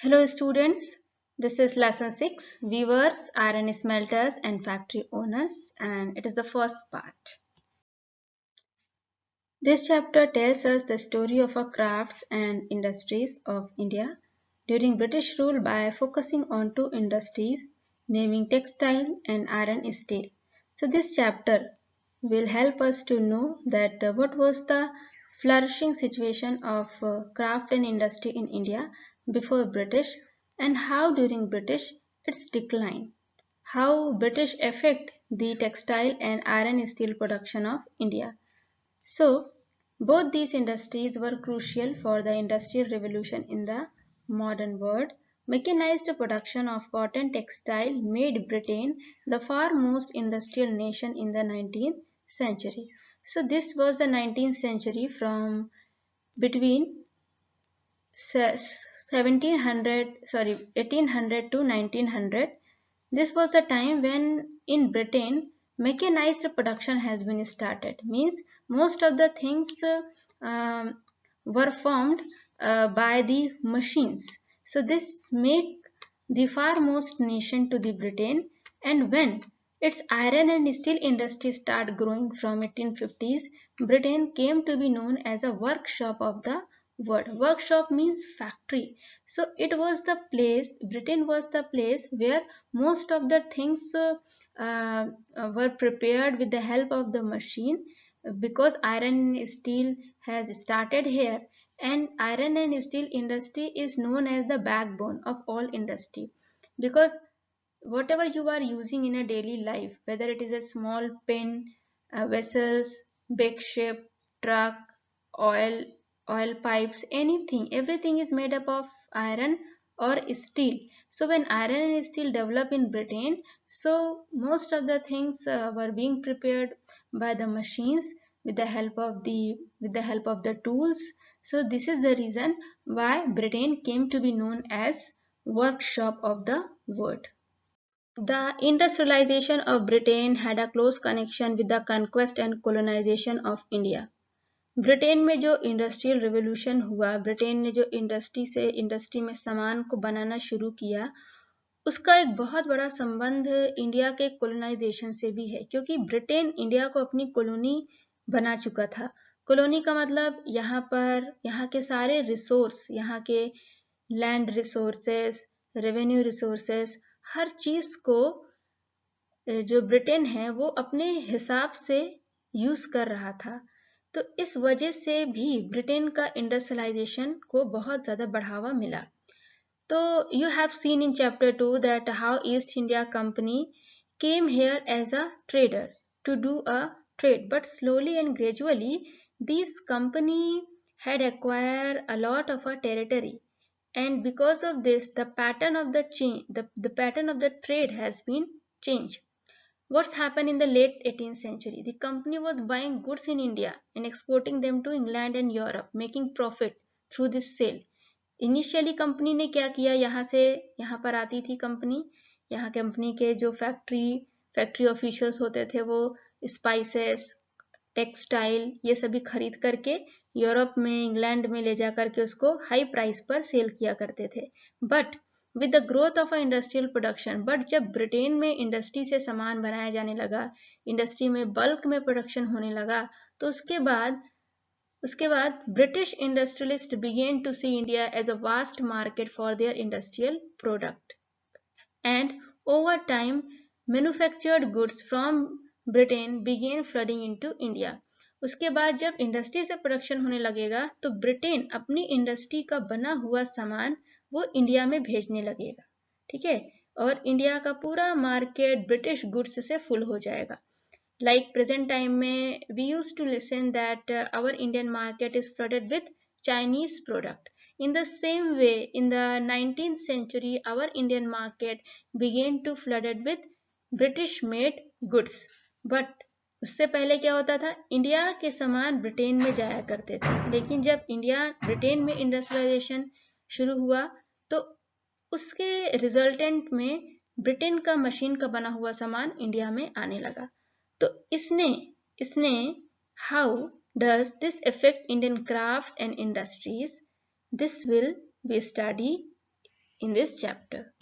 Hello students, this is lesson 6 Weavers, Iron Smelters and Factory Owners, and it is the first part. This chapter tells us the story of our crafts and industries of India during British rule by focusing on two industries, naming textile and iron steel. So this chapter will help us to know that what was the flourishing situation of craft and industry in India before British and how during British its decline, how British affect the textile and iron steel production of India. So, both these industries were crucial for the Industrial Revolution in the modern world. Mechanized production of cotton textile made Britain the foremost industrial nation in the 19th century. So, this was the 19th century from between 1800 to 1900. This was the time when in Britain mechanized production has been started. Means most of the things were formed by the machines. So this make the foremost nation to the Britain, and when its iron and steel industry start growing from 1850s, Britain came to be known as a workshop of the world. Workshop means factory. So it was the place, Britain was the place where most of the things were prepared with the help of the machine, because iron and steel has started here, and iron and steel industry is known as the backbone of all industry, because whatever you are using in a daily life, whether it is a small pen, vessels, big ship, truck, oil, oil pipes, anything, everything is made up of iron or steel. So when iron and steel develop in Britain, so most of the things were being prepared by the machines with the help of the tools. So this is the reason why Britain came to be known as workshop of the world. The industrialization of Britain had a close connection with the conquest and colonization of India. Britain में जो industrial revolution हुआ, Britain ने जो industry में सामान को बनाना शुरू किया, उसका एक बहुत बड़ा संबंध इंडिया के कोलोनाइजेशन से भी है, क्योंकि ब्रिटेन इंडिया को अपनी कॉलोनी बना चुका था। कॉलोनी का मतलब यहाँ के सारे रिसोर्स, यहाँ के लैंड रिसोर्सेस, रेवेन्यू रिसोर्सेस, हर चीज को जो ब्रिटेन है वो अपने हिसाब से यूज कर रहा था। तो इस वजह से भी ब्रिटेन का इंडस्ट्रियलाइजेशन को बहुत ज़्यादा बढ़ावा मिला। तो you have seen in chapter 2 that how east India company came here as a trader to do a trade, but slowly and gradually this company had acquired a lot of a territory, and because of this the pattern of the pattern of the trade has been changed. What's happened in the late 18th century? The company was buying goods in India and exporting them to England and Europe, making profit through this sale. Initially company ने क्या किया, यहाँ पर आती थी company, यहाँ company के जो फैक्ट्री ऑफिशियल्स होते थे वो स्पाइसेस, टेक्सटाइल ये सभी खरीद करके यूरोप में, इंग्लैंड में ले जा करके उसको हाई प्राइस पर सेल किया करते थे। But with the growth of industrial production, but जब ब्रिटेन में इंडस्ट्री से सामान बनाया जाने लगा, इंडस्ट्री में बल्क में प्रोडक्शन होने लगा, तो उसके बाद British industrialist began to see India as a vast market for their industrial product, and over time manufactured goods from Britain began flooding into India. उसके बाद जब इंडस्ट्री से प्रोडक्शन होने लगेगा तो ब्रिटेन अपनी इंडस्ट्री का बना हुआ सामान वो इंडिया में भेजने लगेगा, ठीक है, और इंडिया का पूरा मार्केट ब्रिटिश गुड्स से फुल हो जाएगा। Like present time में we used to listen that our Indian market is flooded with Chinese product. In the same way, in the 19th century, our Indian market began to flooded with British made goods. But उससे पहले क्या होता था, India के सामान Britain में जाया करते थे, लेकिन जब ब्रिटेन में इंडस्ट्रियलाइजेशन शुरू हुआ तो उसके रिजल्टेंट में ब्रिटेन का मशीन का बना हुआ सामान इंडिया में आने लगा। तो इसने how does this affect Indian crafts and industries, this will be study in this chapter.